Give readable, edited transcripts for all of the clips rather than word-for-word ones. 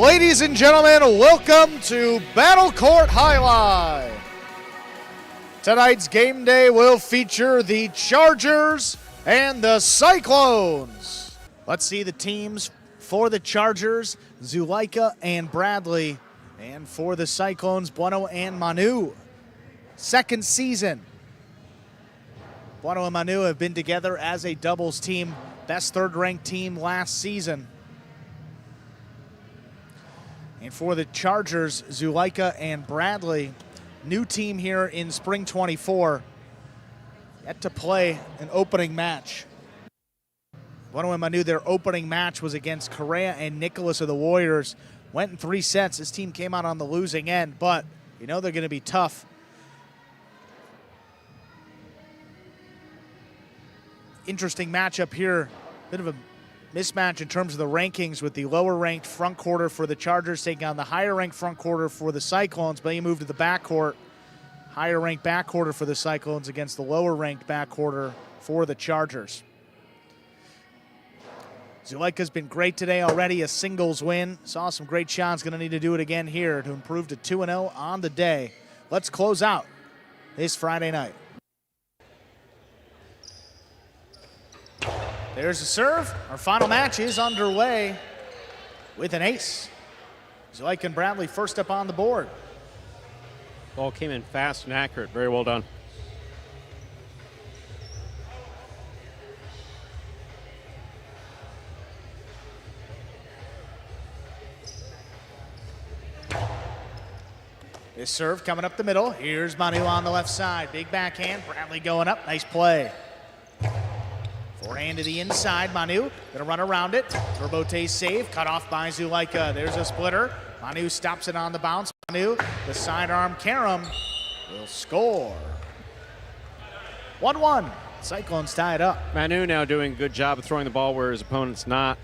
Ladies and gentlemen, welcome to Battle Court Jai-Alai. Tonight's game day will feature the Chargers and the Cyclones. Let's see the teams for the Chargers, Zulaika and Bradley, and for the Cyclones, Bueno and Manu. Second season. Bueno and Manu have been together as a doubles team, best third-ranked team last season. And for the Chargers, Zulaika and Bradley, new team here in spring 24, yet to play an opening match. Bueno and Manu, their opening match was against Correa and Nicholas of the Warriors. Went in 3 sets. This team came out on the losing end, but you know they're going to be tough. Interesting matchup here. Bit of a mismatch in terms of the rankings, with the lower-ranked front quarter for the Chargers taking on the higher-ranked front quarter for the Cyclones, but you move to the backcourt. Higher-ranked backcourt for the Cyclones against the lower-ranked backcourt for the Chargers. Zulaika's been great today already, a singles win. Saw some great shots, going to need to do it again here to improve to 2-0 on the day. Let's close out this Friday night. There's the serve. Our final match is underway with an ace. Zulaika and Bradley first up on the board. Ball came in fast and accurate. Very well done. This serve coming up the middle. Here's Manu on the left side. Big backhand. Bradley going up. Nice play. Forehand to the inside. Manu gonna run around it. Verbote's save. Cut off by Zulaika. There's a splitter. Manu stops it on the bounce. Manu, the sidearm carom, will score. 1-1. Cyclones tie it up. Manu now doing a good job of throwing the ball where his opponent's not.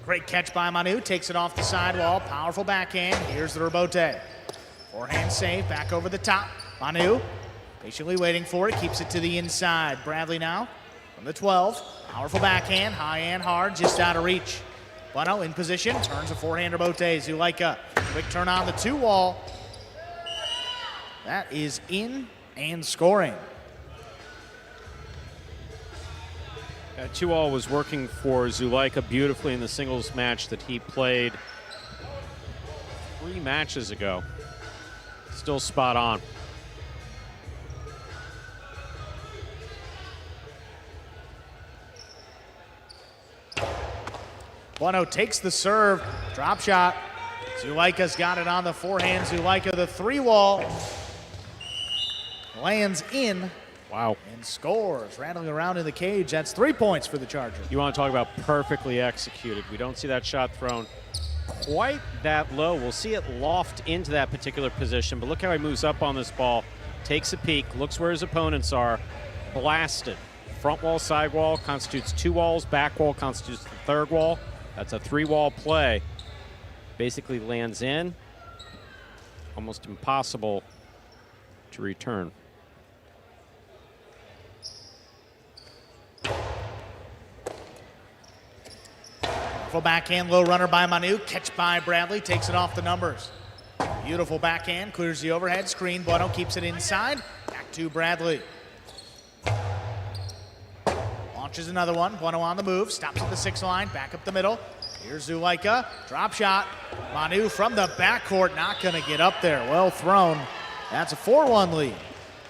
Great catch by Manu, takes it off the sidewall, powerful backhand, here's the rebote. Forehand save, back over the top. Manu, patiently waiting for it, keeps it to the inside. Bradley now, from the 12, powerful backhand, high and hard, just out of reach. Bueno in position, turns a forehand rebote. Zulaika, quick turn on the 2-wall. That is in and scoring. 2-all was working for Zulaika beautifully in the singles match that he played 3 matches ago. Still spot on. Bueno takes the serve, drop shot. Zulaika's got it on the forehand. Zulaika, the 3-wall, lands in. Wow. And scores, rattling around in the cage. That's 3 points for the Chargers. You want to talk about perfectly executed. We don't see that shot thrown quite that low. We'll see it loft into that particular position, but look how he moves up on this ball, takes a peek, looks where his opponents are, blasted. Front wall, side wall constitutes 2 walls, back wall constitutes the 3rd wall. That's a 3-wall play. Basically lands in, almost impossible to return. Backhand low runner by Manu, catch by Bradley, takes it off the numbers. Beautiful backhand, clears the overhead screen. Bueno keeps it inside, back to Bradley. Launches another one, Bueno on the move, stops at the 6 line, back up the middle. Here's Zulaika, drop shot. Manu from the backcourt, not gonna get up there, well thrown. That's a 4-1 lead.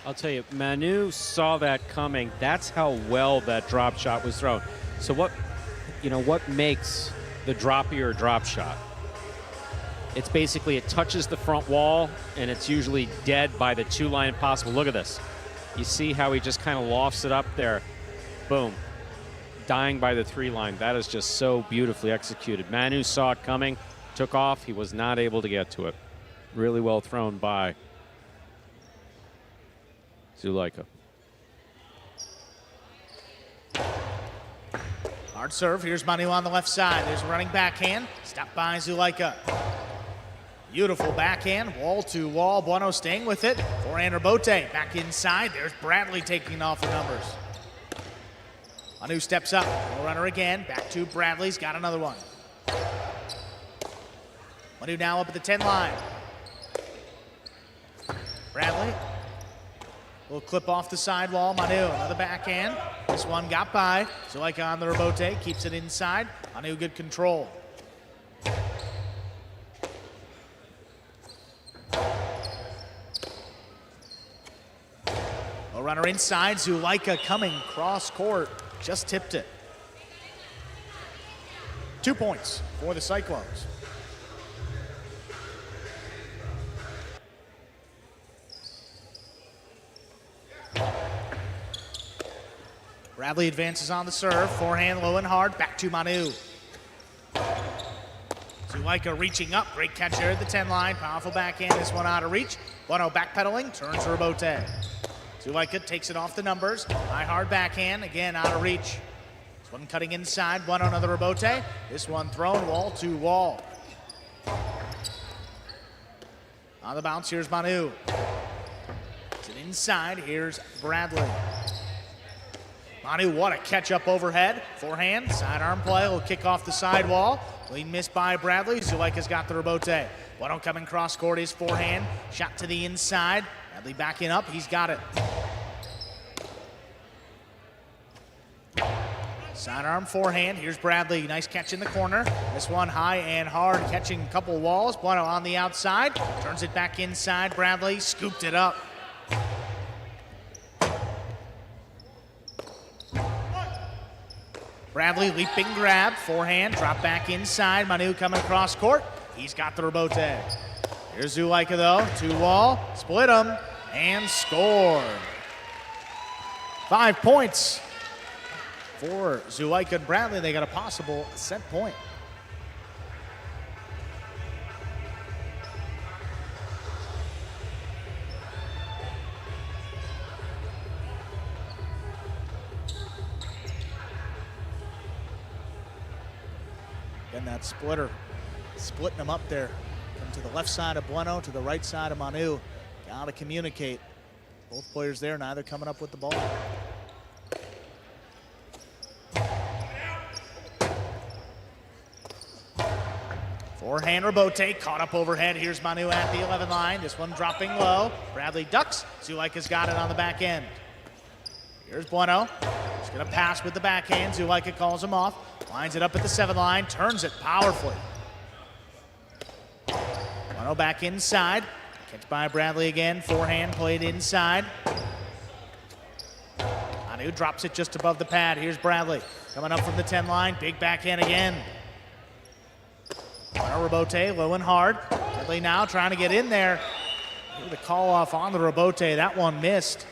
I'll tell you, Manu saw that coming. That's how well that drop shot was thrown. So what makes the droppier a drop shot? It's basically, it touches the front wall and it's usually dead by the 2-line impossible. Look at this. You see how he just kind of lofts it up there. Boom. Dying by the 3-line. That is just so beautifully executed. Manu saw it coming, took off. He was not able to get to it. Really well thrown by Zulaika. Hard serve. Here's Manu on the left side. There's a running backhand. Stopped by Zulaika. Beautiful backhand. Wall to wall. Bueno staying with it. Forehand rebote. Back inside. There's Bradley taking off the numbers. Manu steps up. No runner again. Back to Bradley's got another one. Manu now up at the 10 line. Bradley. Little clip off the sidewall. Manu, another backhand. This one got by. Zulaika on the rebote. Keeps it inside. Manu, good control. A runner inside. Zulaika coming cross court. Just tipped it. 2 points for the Cyclones. Bradley advances on the serve. Forehand low and hard. Back to Manu. Zulaika reaching up. Great catch there at the 10 line. Powerful backhand. This one out of reach. Bueno backpedaling. Turns rebote. Zulaika takes it off the numbers. High hard backhand. Again out of reach. This one cutting inside. Bueno another rebote. This one thrown wall to wall. On the bounce, here's Manu. It's an inside. Here's Bradley. Manu, what a catch up overhead. Forehand, sidearm play, will kick off the sidewall. Clean miss by Bradley. Zulaika's got the rebote. Bueno coming cross court, his forehand. Shot to the inside. Bradley backing up, he's got it. Sidearm forehand, here's Bradley. Nice catch in the corner. This one high and hard, catching a couple walls. Bueno on the outside, turns it back inside. Bradley scooped it up. Bradley leaping grab, forehand, drop back inside. Manu coming across court. He's got the rebote. Here's Zulaika though, 2 wall, split them, and score. 5 points for Zulaika and Bradley. They got a possible set point. And that splitter, splitting them up there. Come to the left side of Bueno, to the right side of Manu. Gotta communicate. Both players there, neither coming up with the ball. Forehand rebote, caught up overhead. Here's Manu at the 11 line. This one dropping low. Bradley ducks. Zulaika's got it on the back end. Here's Bueno. He's gonna pass with the backhand. Zulaika calls him off. Lines it up at the 7 line, turns it powerfully. Bueno back inside. Catch by Bradley again. Forehand played inside. Manu drops it just above the pad. Here's Bradley coming up from the 10 line. Big backhand again. Bueno rebote, low and hard. Bradley now trying to get in there. The call off on the rebote. That one missed.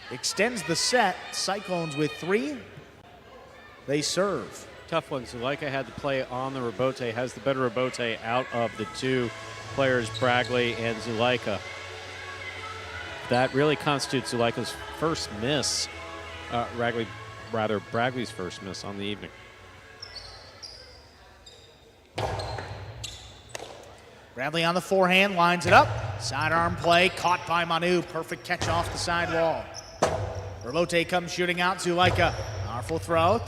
Extends the set. Cyclones with 3. They serve. Tough one. Zulaika had to play on the rebote, has the better rebote out of the 2 players, Bradley and Zulaika. That really constitutes Zulaika's first miss, Bradley's first miss on the evening. Bradley on the forehand, lines it up. Sidearm play, caught by Manu. Perfect catch off the sidewall. Rebote comes shooting out. Zulaika, powerful throw.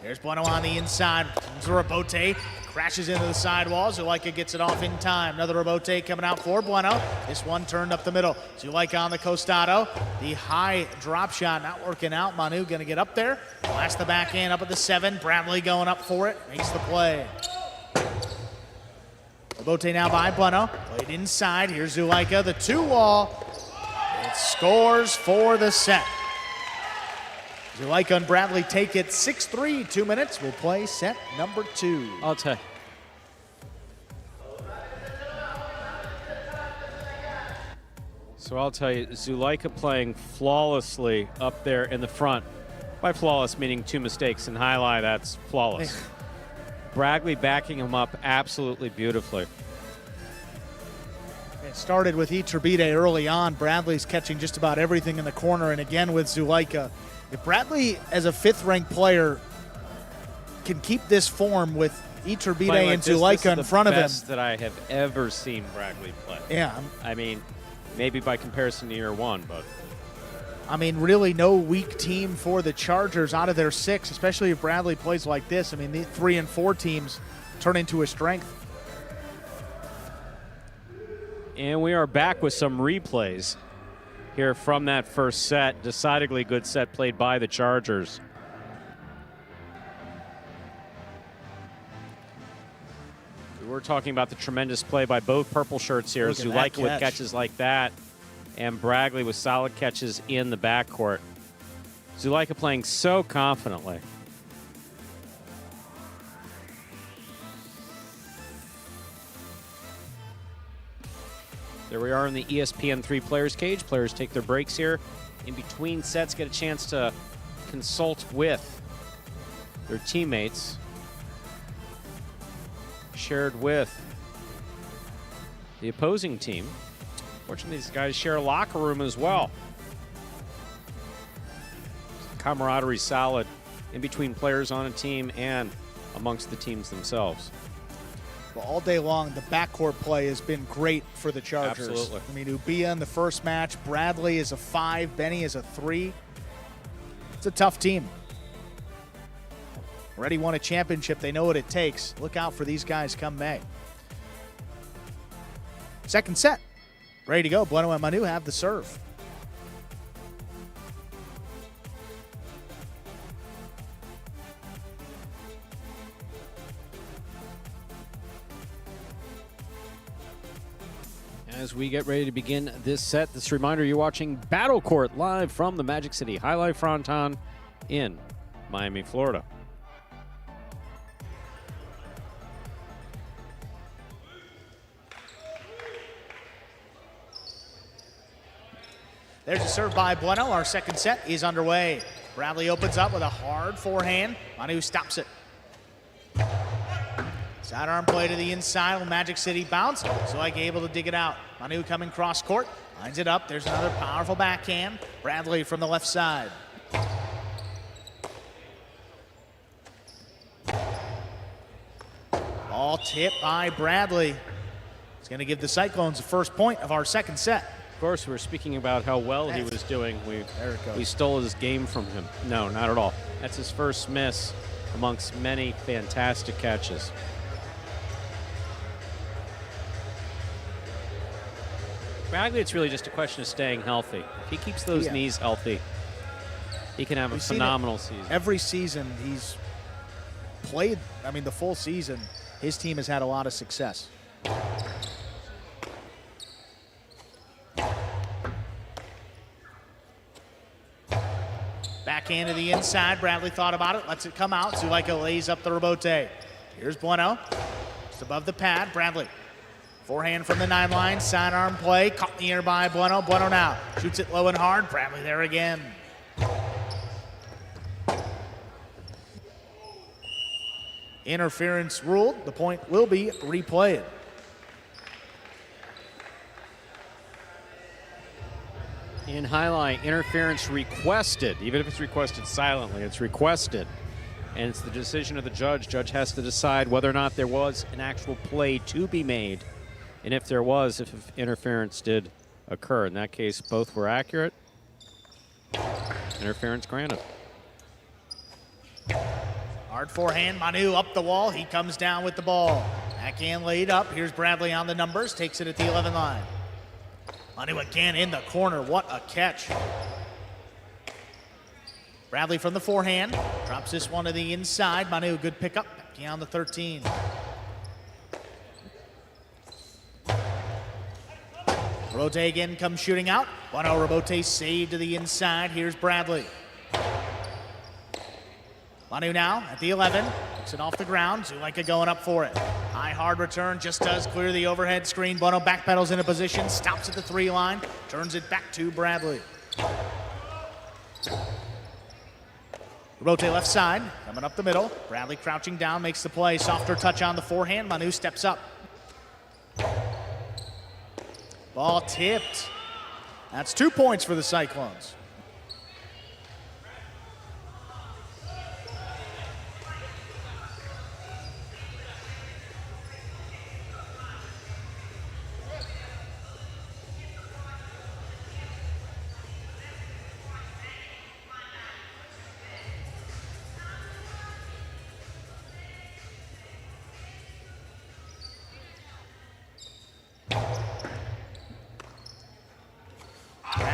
There's Bueno on the inside. Comes the rebote, crashes into the sidewall. Zulaika gets it off in time. Another rebote coming out for Bueno. This one turned up the middle. Zulaika on the costado. The high drop shot not working out. Manu gonna get up there. Blast the backhand up at the 7. Bradley going up for it. Makes the play. Rebote now by Bueno. Played inside. Here's Zulaika, the 2 wall. It scores for the set. Zulaika and Bradley take it 6-3. 2 minutes. We'll play set number 2. I'll tell you. So I'll tell you, Zulaika playing flawlessly up there in the front. By flawless, meaning 2 mistakes. In highlight, that's flawless. Bradley backing him up absolutely beautifully. It started with Iturbide early on. Bradley's catching just about everything in the corner, and again with Zulaika. If Bradley, as a 5th-ranked player, can keep this form with Iturbide Playing like and this Zulaika in front of him. This is the best that I have ever seen Bradley play. Yeah. I mean, maybe by comparison to year one, but I mean, really no weak team for the Chargers out of their 6, especially if Bradley plays like this. I mean, the 3 and 4 teams turn into a strength. And we are back with some replays here from that first set. Decidedly good set played by the Chargers. We were talking about the tremendous play by both purple shirts here. Zulaika with catches like that, and Bradley with solid catches in the backcourt. Zulaika playing so confidently. There we are in the ESPN 3 Players Cage. Players take their breaks here. In between sets, get a chance to consult with their teammates. Shared with the opposing team. Fortunately, these guys share a locker room as well. Camaraderie solid in between players on a team and amongst the teams themselves. Well, all day long, the backcourt play has been great for the Chargers. Absolutely. I mean, Ubia in the first match, Bradley is a 5, Benny is a 3. It's a tough team. Already won a championship. They know what it takes. Look out for these guys come May. Second set. Ready to go. Bueno and Manu have the serve. As we get ready to begin this set, this reminder, you're watching Battle Court live from the Magic City Jai-Alai Fronton in Miami, Florida. There's a serve by Bueno. Our second set is underway. Bradley opens up with a hard forehand. Manu stops it. Sidearm play to the inside. Magic City bounce. Zulaika able to dig it out. Manu coming cross court. Lines it up. There's another powerful backhand. Bradley from the left side. Ball tipped by Bradley. It's going to give the Cyclones the first point of our second set. Of course, we're speaking about how well he was doing. We stole his game from him. No, not at all. That's his first miss amongst many fantastic catches. Bradley, it's really just a question of staying healthy. If he keeps those knees healthy, he can have a phenomenal season. Every season he's played, I mean, the full season, his team has had a lot of success. Backhand to the inside. Bradley thought about it, lets it come out. Zulaika lays up the rebote. Here's Bueno. Just above the pad. Bradley. Forehand from the 9 line. Sidearm play. Caught in the air by Bueno. Bueno now shoots it low and hard. Bradley there again. Interference ruled. The point will be replayed. In Jai-Alai, interference requested. Even if it's requested silently, it's requested. And it's the decision of the judge. Judge has to decide whether or not there was an actual play to be made. And if there was, if interference did occur. In that case, both were accurate. Interference granted. Hard forehand. Manu up the wall. He comes down with the ball. Backhand laid up. Here's Bradley on the numbers. Takes it at the 11 line. Manu again in the corner. What a catch. Bradley from the forehand. Drops this one to the inside. Manu, good pickup. Back on the 13. Rebote again comes shooting out. Bueno, Rebote saved to the inside. Here's Bradley. Manu now at the 11. Picks it off the ground. Zulaika going up for it. High hard return. Just does clear the overhead screen. Bueno backpedals into position. Stops at the 3 line. Turns it back to Bradley. Rebote left side. Coming up the middle. Bradley crouching down. Makes the play. Softer touch on the forehand. Manu steps up. Ball tipped. That's 2 points for the Cyclones.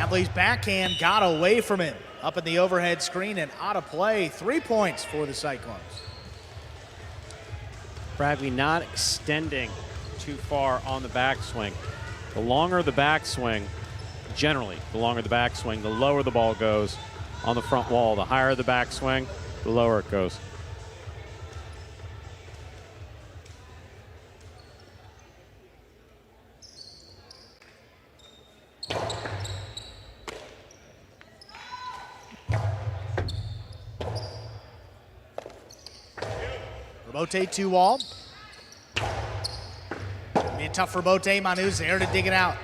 Bradley's backhand got away from him. Up in the overhead screen and out of play. 3 points for the Cyclones. Bradley not extending too far on the backswing. The longer the backswing, generally, the longer the backswing, the lower the ball goes on the front wall. The higher the backswing, the lower it goes. Bote 2-wall. Be tough for Bote. Manu's there to dig it out.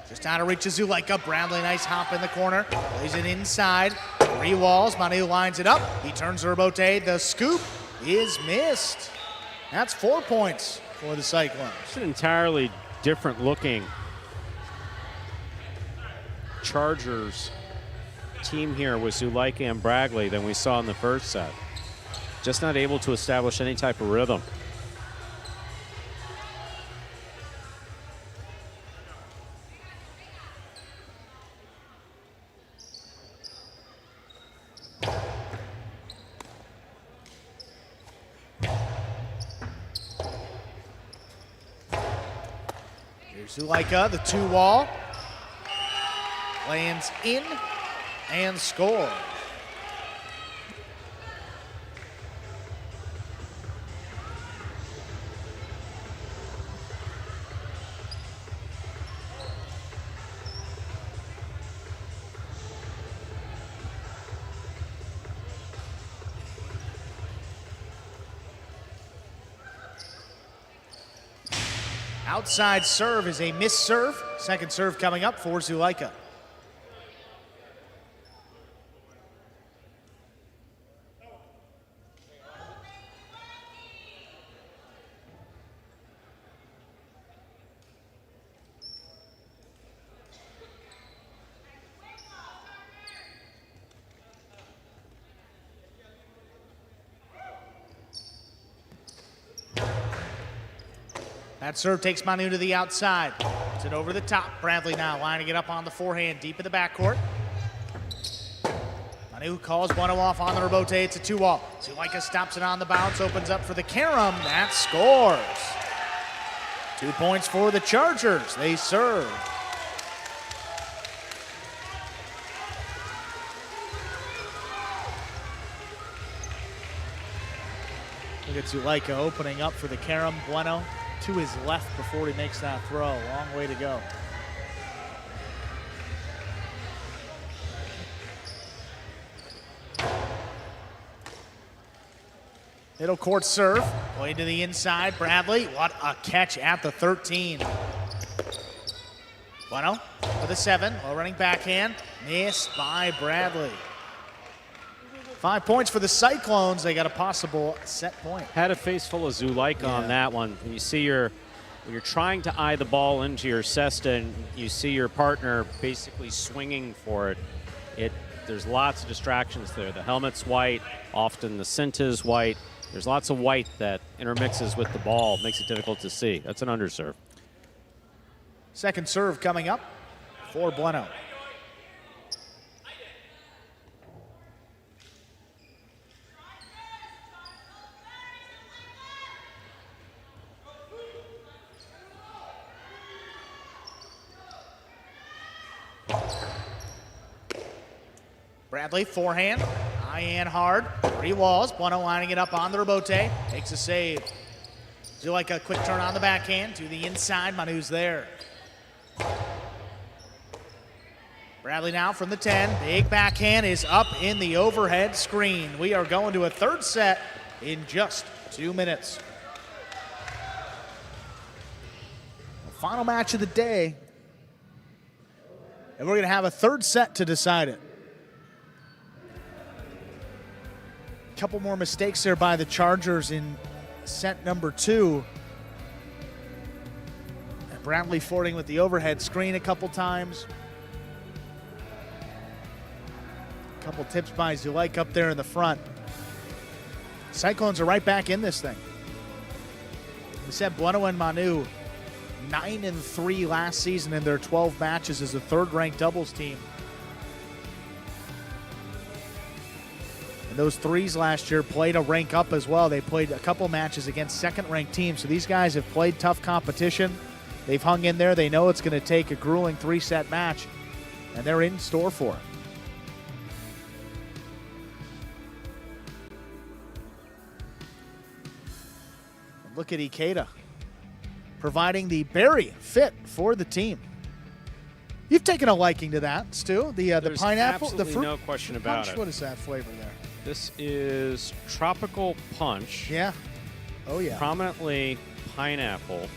Just out of reach of Zulaika. Bradley, nice hop in the corner. Plays it inside. 3 walls. Manu lines it up. He turns to Bote. The scoop is missed. That's 4 points for the Cyclones. It's an entirely different looking Chargers team here with Zulaika and Bradley than we saw in the first set. Just not able to establish any type of rhythm. Here's Zulaika, the 2-wall. Lands in and score. Outside serve is a missed serve. Second serve coming up for Zulaika. That serve takes Manu to the outside. Puts it over the top. Bradley now lining it up on the forehand, deep in the backcourt. Manu calls Bueno off on the rebote. It's a 2-wall. Zulaika stops it on the bounce, opens up for the carom. That scores. 2 points for the Chargers. They serve. Look at Zulaika opening up for the carom. Bueno to his left before he makes that throw. Long way to go. Middle court serve. Played to the inside. Bradley, what a catch at the 13. Bueno for the 7. Low running backhand. Missed by Bradley. 5 points for the Cyclones. They got a possible set point. Had a face full of Zulaika on that one. When you see when you're trying to eye the ball into your cesta and you see your partner basically swinging for it, there's lots of distractions there. The helmet's white, often the cinta is white. There's lots of white that intermixes with the ball, makes it difficult to see. That's an underserve. Second serve coming up for Bueno. Bradley, forehand, high and hard, 3 walls. Bueno lining it up on the rebote, takes a save. Zulaika, quick turn on the backhand to the inside. Manu's there. Bradley now from the 10. Big backhand is up in the overhead screen. We are going to a third set in just 2 minutes. The final match of the day. And we're going to have a third set to decide it. Couple more mistakes there by the Chargers in set number 2. And Bradley fording with the overhead screen a couple times. A couple tips by Zulaika up there in the front. Cyclones are right back in this thing. We said Bueno and Manu 9-3 last season in their 12 matches as a third-ranked doubles team. And those threes last year played a rank up as well. They played a couple matches against second-ranked teams. So these guys have played tough competition. They've hung in there. They know it's going to take a grueling three-set match, and they're in store for it. Look at Ikeda providing the berry fit for the team. You've taken a liking to that, Stu. The pineapple, the fruit. No question about punch. it. What is that flavor there? This is tropical punch. Yeah. Oh yeah. Prominently pineapple.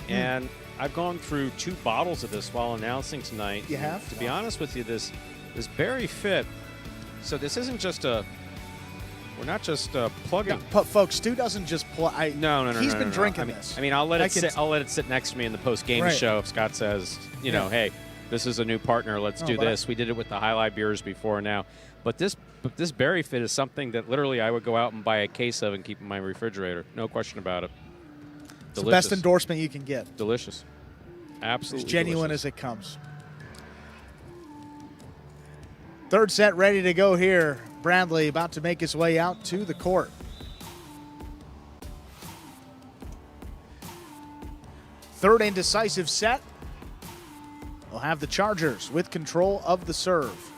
And I've gone through 2 bottles of this while announcing tonight. You have? To be honest with you, this berry fit. So this isn't just a. We're not just plugging. Yeah, folks, Stu doesn't just play. No. He's been drinking this. I mean, I'll let it sit. I'll let it sit next to me in the post-game show if Scott says, you know, hey, this is a new partner. Let's do this. We did it with the Jai-Alai beers before now, but this berry fit is something that literally I would go out and buy a case of and keep in my refrigerator. No question about it. It's the best endorsement you can get. Delicious. Absolutely. As genuine delicious. as it comes. Third set ready to go here. Bradley about to make his way out to the court. Third and decisive set. We'll have the Chargers with control of the serve.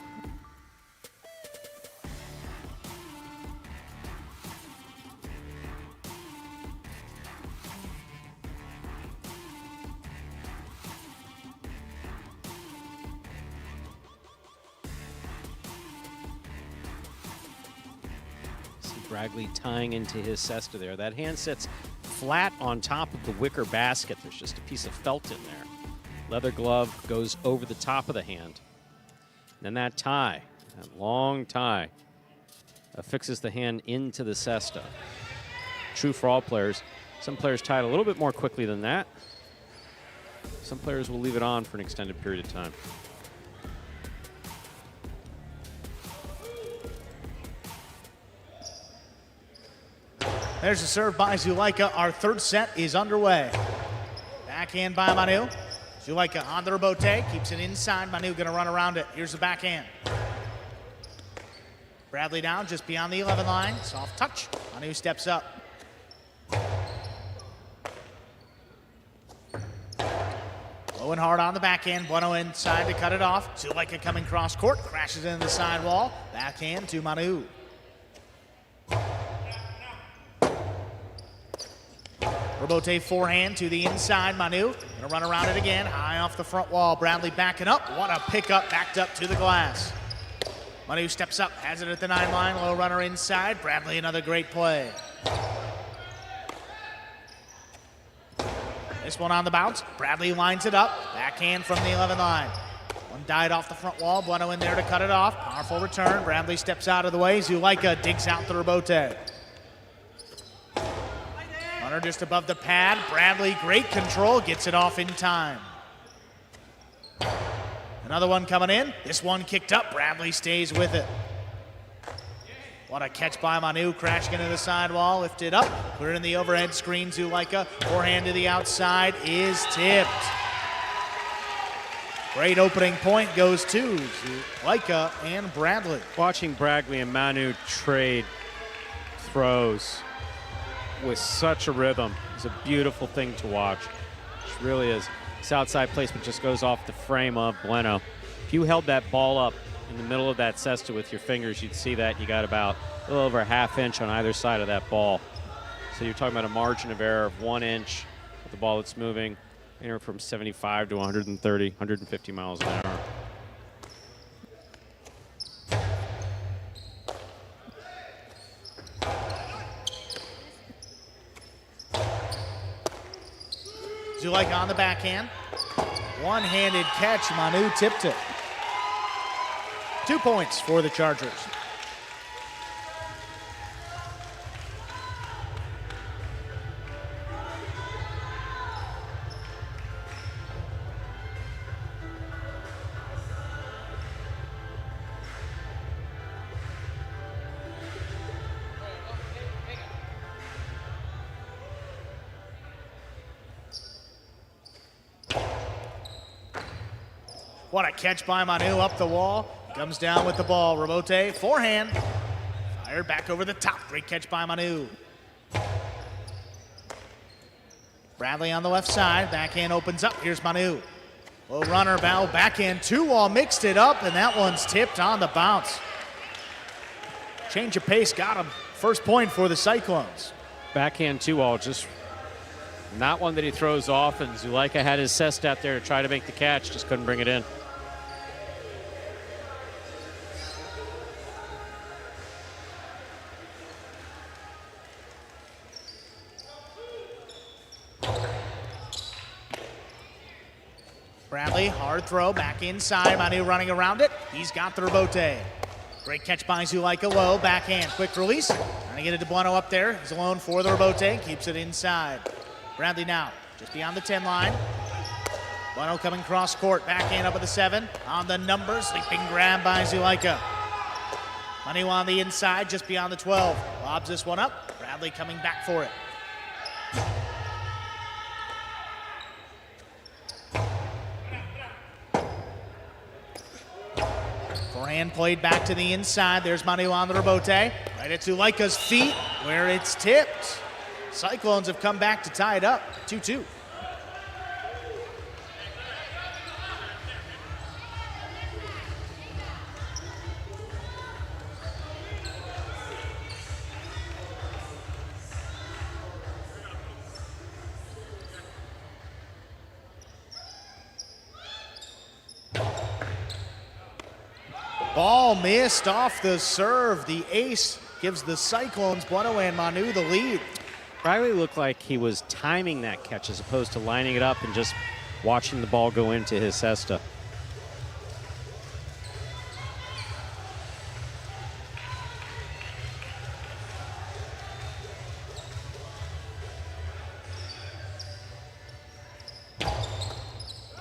Bradley tying into his cesta there. That hand sits flat on top of the wicker basket. There's just a piece of felt in there. Leather glove goes over the top of the hand. And then that tie, that long tie, affixes the hand into the cesta. True for all players. Some players tie it a little bit more quickly than that. Some players will leave it on for an extended period of time. There's a serve by Zulaika. Our third set is underway. Backhand by Manu. Zulaika on the rebote, keeps it inside. Manu gonna run around it. Here's the backhand. Bradley down just beyond the 11 line. Soft touch. Manu steps up. Low and hard on the backhand. Bueno inside to cut it off. Zulaika coming cross court. Crashes into the sidewall. Backhand to Manu. Rebote forehand to the inside. Manu gonna run around it again. High off the front wall. Bradley backing up. What a pickup, backed up to the glass. Manu steps up, has it at the 9 line. Low runner inside. Bradley, another great play. This one on the bounce. Bradley lines it up. Backhand from the 11 line. One died off the front wall. Bueno in there to cut it off. Powerful return. Bradley steps out of the way. Zulaika digs out the rebote. Runner just above the pad. Bradley, great control, gets it off in time. Another one coming in. This one kicked up. Bradley stays with it. What a catch by Manu, crashing into the sidewall, lifted up, put it in the overhead screen. Zulaika, forehand to the outside, is tipped. Great opening point goes to Zulaika and Bradley. Watching Bradley and Manu trade throws with such a rhythm is a beautiful thing to watch. It really is. This outside placement just goes off the frame of Bueno. If you held that ball up in the middle of that cesta with your fingers, you'd see that you got about a little over a ½ inch on either side of that ball. So you're talking about a margin of error of 1 inch with the ball that's moving anywhere from 75 to 130, 150 miles an hour. Zulaika on the backhand. One-handed catch. Manu tipped it. 2 points for the Chargers. What a catch by Manu up the wall. Comes down with the ball. Rebote, forehand. Fired back over the top. Great catch by Manu. Bradley on the left side. Backhand opens up. Here's Manu. Low runner, bow, backhand, 2-wall, mixed it up, and that one's tipped on the bounce. Change of pace got him. First point for the Cyclones. Backhand 2-wall, just not one that he throws off, and Zulaika had his cest out there to try to make the catch, just couldn't bring it in. Bradley, hard throw, back inside. Manu running around it. He's got the rebote. Great catch by Zulaika, low, backhand, quick release. Trying to get it to Bueno up there. He's alone for the rebote, keeps it inside. Bradley now, just beyond the 10 line. Bueno coming cross court, backhand up at the 7. On the numbers, sleeping grab by Zulaika. Manu on the inside, just beyond the 12. Lobs this one up. Bradley coming back for it. Forehand played back to the inside. There's Manu on the rebote. Right at Zulaika's feet where it's tipped. Cyclones have come back to tie it up, 2-2. Ball missed off the serve. The ace gives the Cyclones, Bueno and Manu, the lead. Bradley looked like he was timing that catch as opposed to lining it up and just watching the ball go into his cesta.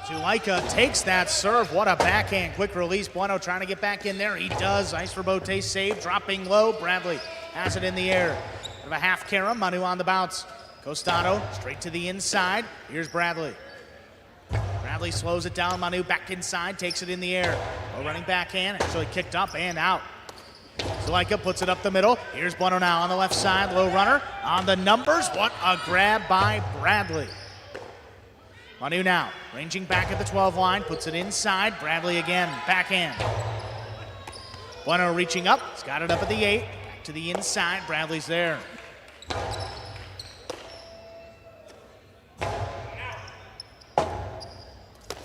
Zulaika takes that serve. What a backhand. Quick release. Bueno trying to get back in there. He does. Nice rebote save. Dropping low. Bradley has it in the air. Bit of a half carom. Manu on the bounce. Costado straight to the inside. Here's Bradley. Bradley slows it down. Manu back inside. Takes it in the air. Low running backhand. Actually kicked up and out. Zulaika puts it up the middle. Here's Bueno now on the left side. Low runner. On the numbers. What a grab by Bradley. Manu now, ranging back at the 12 line, puts it inside. Bradley again, backhand. Bueno reaching up, he's got it up at the 8. Back to the inside, Bradley's there.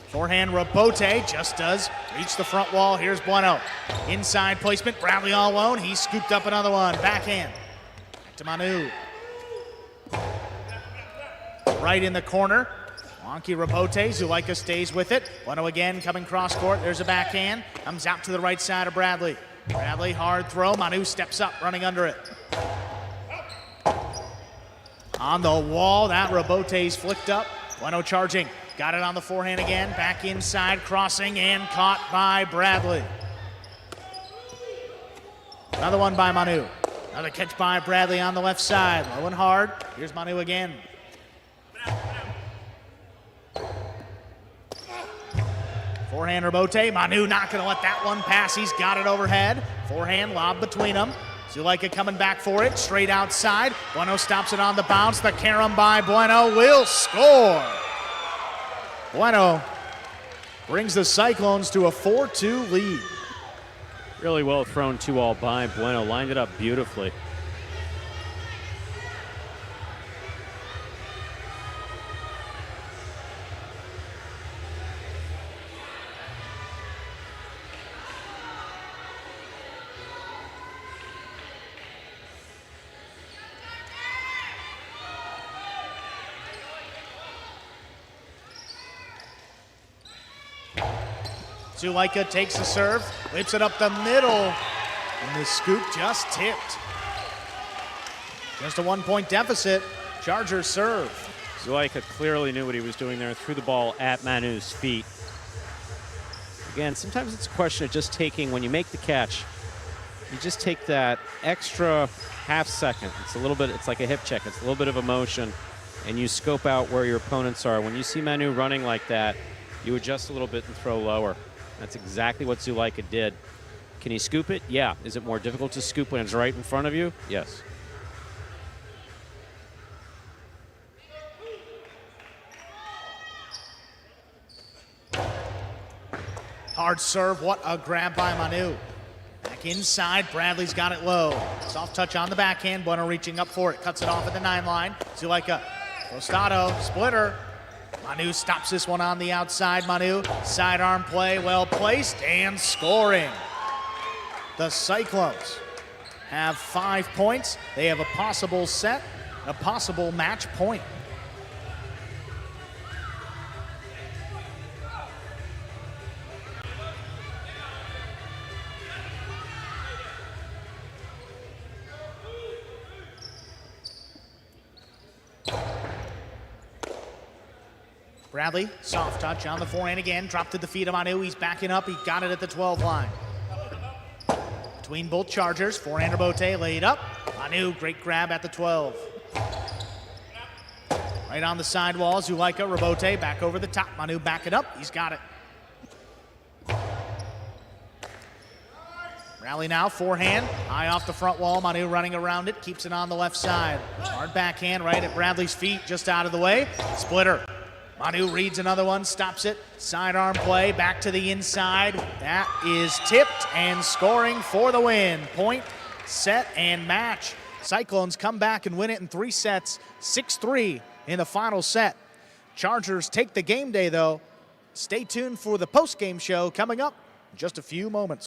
Forehand rebote, just does reach the front wall. Here's Bueno. Inside placement, Bradley all alone. He scooped up another one, backhand. Back to Manu. Right in the corner. Wonky rebote, Zulaika stays with it. Bueno again coming cross court, there's a backhand. Comes out to the right side of Bradley. Bradley, hard throw, Manu steps up, running under it. On the wall, that rebote's flicked up. Bueno charging, got it on the forehand again. Back inside, crossing, and caught by Bradley. Another one by Manu. Another catch by Bradley on the left side. Low and hard, here's Manu again. Forehand rebote, Manu not gonna let that one pass. He's got it overhead. Forehand lob between them. Zulaika coming back for it, straight outside. Bueno stops it on the bounce. The carom by Bueno will score. Bueno brings the Cyclones to a 4-2 lead. Really well thrown 2-all by Bueno, lined it up beautifully. Zulaika takes the serve, whips it up the middle, and the scoop just tipped. Just a 1-point deficit. Chargers serve. Zulaika clearly knew what he was doing there, threw the ball at Manu's feet. Again, sometimes it's a question of just taking, when you make the catch, you just take that extra half second. It's a little bit, it's like a hip check. It's a little bit of emotion, and you scope out where your opponents are. When you see Manu running like that, you adjust a little bit and throw lower. That's exactly what Zulaika did. Can he scoop it? Yeah. Is it more difficult to scoop when it's right in front of you? Yes. Hard serve, what a grab by Manu. Back inside, Bradley's got it low. Soft touch on the backhand, Bueno reaching up for it, cuts it off at the 9 line. Zulaika, Rostado, splitter. Manu stops this one on the outside. Manu, sidearm play, well placed, and scoring. The Cyclones have 5 points. They have a possible set, a possible match point. Bradley, soft touch on the forehand again, dropped to the feet of Manu. He's backing up, he got it at the 12 line. Between both Chargers, forehand rebote laid up. Manu, great grab at the 12. Right on the sidewall, Zulaika, rebote, back over the top. Manu back it up, he's got it. Rally now, forehand, high off the front wall. Manu running around it, keeps it on the left side. Hard backhand right at Bradley's feet, just out of the way. Splitter. Manu reads another one, stops it. Sidearm play, back to the inside. That is tipped and scoring for the win. Point, set, and match. Cyclones come back and win it in 3 sets, 6-3 in the final set. Chargers take the game day, though. Stay tuned for the post-game show coming up in just a few moments.